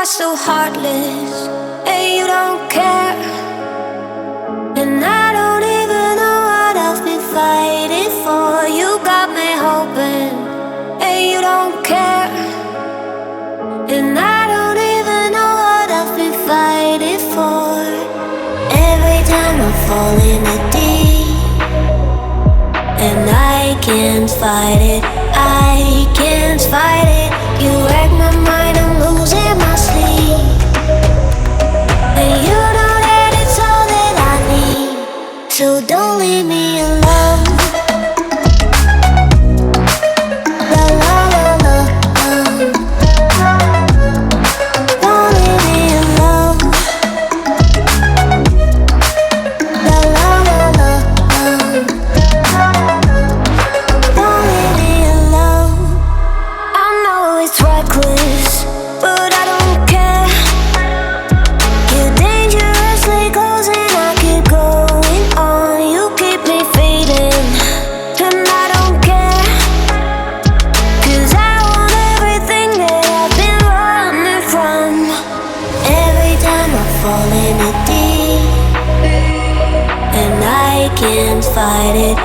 are so heartless, and you don't care. And I don't even know what I've been fighting for. You got me hoping, and you don't care. And I don't even know what I've been fighting for. Every time I fall in the deep, and I can't fight it, I can't fight it. You wreck my mind, I'm losing my sleep. And you know that it's all that I need, so don't leave me alone. La la la la, don't leave me alone. La la la la, don't leave me alone. I know it's reckless, but I don't care. You're dangerously close and I keep going on. You keep me fading, and I don't care. 'Cause I want everything that I've been running from. Every time I fall in the deep, and I can't fight it,